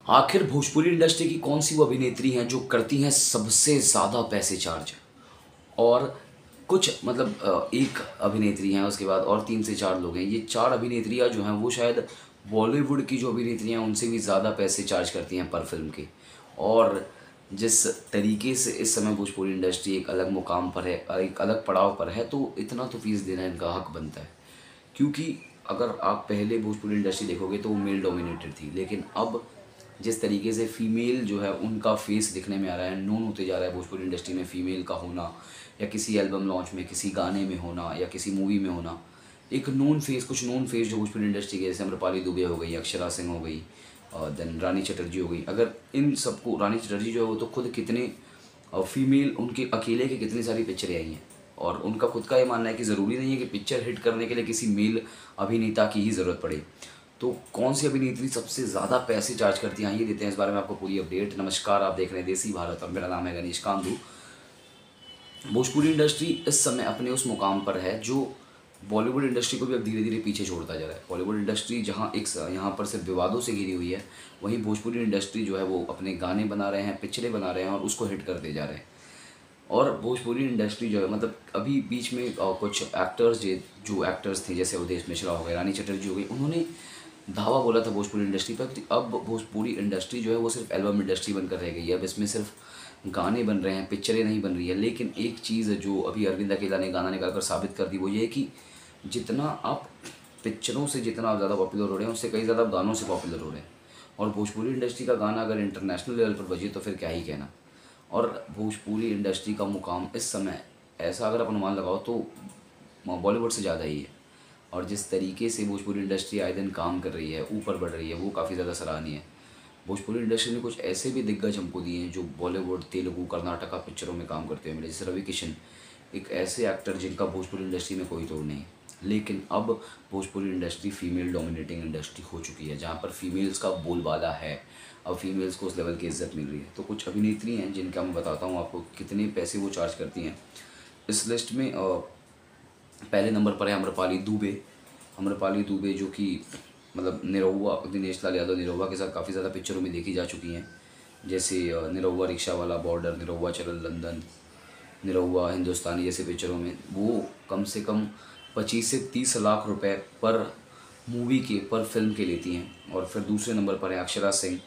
आखिर भोजपुरी इंडस्ट्री की कौन सी वो अभिनेत्री हैं जो करती हैं सबसे ज़्यादा पैसे चार्ज। और कुछ मतलब एक अभिनेत्री हैं, उसके बाद और 3 से 4 लोग हैं। ये 4 अभिनेत्रियाँ जो हैं वो शायद बॉलीवुड की जो अभिनेत्रियाँ हैं उनसे भी ज़्यादा पैसे चार्ज करती हैं पर फिल्म के। और जिस तरीके से इस समय भोजपुरी इंडस्ट्री एक अलग मुकाम पर है, एक अलग पड़ाव पर है, तो इतना तो फीस देना इनका हक बनता है। क्योंकि अगर आप पहले भोजपुरी इंडस्ट्री देखोगे तो वो मेल डोमिनेटेड थी, लेकिन अब जिस तरीके से फीमेल जो है उनका फेस दिखने में आ रहा है, नोन होते जा रहा है भोजपुरी इंडस्ट्री में फीमेल का होना, या किसी एल्बम लॉन्च में, किसी गाने में होना, या किसी मूवी में होना, एक नोन फेस, कुछ नोन फेस जो भोजपुरी इंडस्ट्री के, जैसे अम्रपाली दुबे हो गई, अक्षरा सिंह हो गई, और देन रानी चटर्जी हो गई। अगर इन सबको, रानी चटर्जी जो है वो तो खुद कितने फीमेल, उनके अकेले की कितनी सारी पिक्चरें आई हैं, और उनका खुद का ये मानना है कि ज़रूरी नहीं है कि पिक्चर हिट करने के लिए किसी मेल अभिनेता की ही ज़रूरत पड़े। तो कौन सी अभिनेत्री सबसे ज़्यादा पैसे चार्ज करती हैं, ये देते हैं इस बारे में आपको पूरी अपडेट। नमस्कार, आप देख रहे हैं देसी भारत और मेरा नाम है गणेश कांदू। भोजपुरी इंडस्ट्री इस समय अपने उस मुकाम पर है जो बॉलीवुड इंडस्ट्री को भी अब धीरे धीरे पीछे छोड़ता जा रहा है। बॉलीवुड इंडस्ट्री जहाँ एक यहाँ पर सिर्फ विवादों से घिरी हुई है, वहीं भोजपुरी इंडस्ट्री जो है वो अपने गाने बना रहे हैं, पिक्चरें बना रहे हैं और उसको हिट करते जा रहे हैं। और भोजपुरी इंडस्ट्री जो है, मतलब अभी बीच में कुछ एक्टर्स जो एक्टर्स थे, जैसे उदेश मिश्रा हो गए, रानी चटर्जी हो गई, उन्होंने धावा बोला था भोजपुरी इंडस्ट्री पर कि अब भोजपुरी इंडस्ट्री जो है वो सिर्फ एल्बम इंडस्ट्री बनकर रह गई है। अब इसमें सिर्फ गाने बन रहे हैं, पिक्चरें नहीं बन रही है। लेकिन एक चीज़ जो अभी अरविंद अकेला ने गाना निकाल कर साबित कर दी, वो ये है कि जितना आप पिक्चरों से जितना आप ज़्यादा पॉपुलर हो रहे हैं, उससे कई ज़्यादा गानों से पॉपुलर हो रहे हैं। और भोजपुरी इंडस्ट्री का गाना अगर इंटरनेशनल लेवल पर बजे तो फिर क्या ही कहना। और भोजपुरी इंडस्ट्री का मुकाम इस समय ऐसा अगर आप अनुमान लगाओ तो बॉलीवुड से ज़्यादा ही है। और जिस तरीके से भोजपुरी इंडस्ट्री आए दिन काम कर रही है, ऊपर बढ़ रही है, वो काफ़ी ज़्यादा सराहनीय है। भोजपुरी इंडस्ट्री में कुछ ऐसे भी दिग्गज हमको दिए हैं जो बॉलीवुड, तेलुगु, कर्नाटका पिक्चरों में काम करते हुए मिले, जैसे रवि किशन, एक ऐसे एक्टर जिनका भोजपुरी इंडस्ट्री में कोई तोड़ नहीं है। लेकिन अब Bhojpuri industry female dominating industry हो चुकी है, जहाँ पर फीमेल्स का बोलबाला है। अब फीमेल्स को उस लेवल की इज्जत मिल रही है। तो कुछ अभिनेत्री हैं जिनका मैं बताता हूँ आपको कितने पैसे वो चार्ज करती हैं। इस लिस्ट में पहले नंबर पर है अम्रपाली दुबे। अम्रपाली दुबे जो कि मतलब निरहुआ, दिनेश लाल यादव निरहुआ के साथ काफ़ी ज़्यादा पिक्चरों में देखी जा चुकी हैं, जैसे निरहुआ रिक्शा वाला, बॉर्डर, निरहुआ चलल लंदन, निरहुआ हिंदुस्तानी जैसे पिक्चरों में वो कम से कम 25 से 30 लाख रुपए पर मूवी के, पर फिल्म के लेती हैं। और फिर दूसरे नंबर पर है अक्षरा सिंह,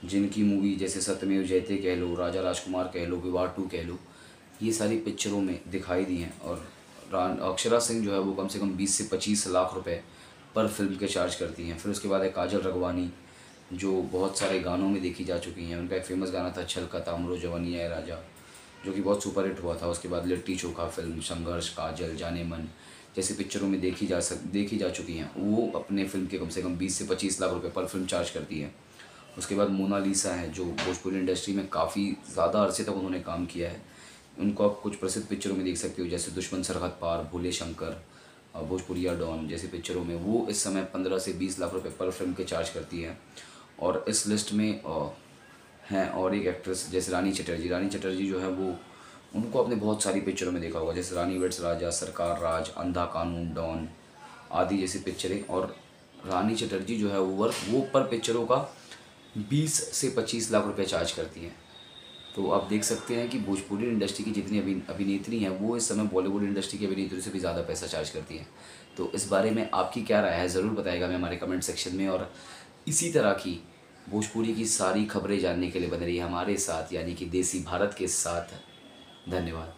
जिनकी मूवी जैसे सत्यमेव जयते कह लो, राजा राजकुमार कह लो, विवाह 2 कह लो, ये सारी पिक्चरों में दिखाई दी हैं। और अक्षरा सिंह जो है वो कम से कम 20 से 25 लाख रुपए पर फिल्म के चार्ज करती हैं। फिर उसके बाद है काजल रगवानी, जो बहुत सारे गानों में देखी जा चुकी हैं। उनका एक फेमस गाना था छलकता अमरो जवानिया ए राजा, जो कि बहुत सुपर हिट हुआ था। उसके बाद लिट्टी चोखा फिल्म, संघर्ष, काजल, जाने मन जैसी पिक्चरों में देखी जा चुकी हैं। वो अपने फिल्म के कम से कम 20 से 25 लाख रुपए पर फिल्म चार्ज करती हैं। उसके बाद मोनालिसा हैं, जो भोजपुरी इंडस्ट्री में काफ़ी ज़्यादा अरसे तक उन्होंने काम किया है। उनको आप कुछ प्रसिद्ध पिक्चरों में देख सकते हो, जैसे दुश्मन सरहद पार, भोले शंकर, भोजपुरिया डॉन जैसी पिक्चरों में। वो इस समय 15 से 20 लाख रुपए पर फिल्म के चार्ज करती हैं। और इस लिस्ट में हैं और एक एक्ट्रेस जैसे रानी चटर्जी। रानी चटर्जी जो है वो, उनको आपने बहुत सारी पिक्चरों में देखा होगा, जैसे रानी वेड्स राजा, सरकार राज, अंधा कानून, डॉन आदि जैसी पिक्चरें। और रानी चटर्जी जो है वो पर पिक्चरों का 20 से 25 लाख रुपए चार्ज करती हैं। तो आप देख सकते हैं कि भोजपुरी इंडस्ट्री की जितनी अभिनेत्री हैं वो इस समय बॉलीवुड इंडस्ट्री की अभिनेत्री से भी ज़्यादा पैसा चार्ज करती हैं। तो इस बारे में आपकी क्या राय है, ज़रूर बताइएगा हमें हमारे कमेंट सेक्शन में। और इसी तरह की भोजपुरी की सारी खबरें जानने के लिए बने रहिए हमारे साथ, यानी कि देसी भारत के साथ। धन्यवाद।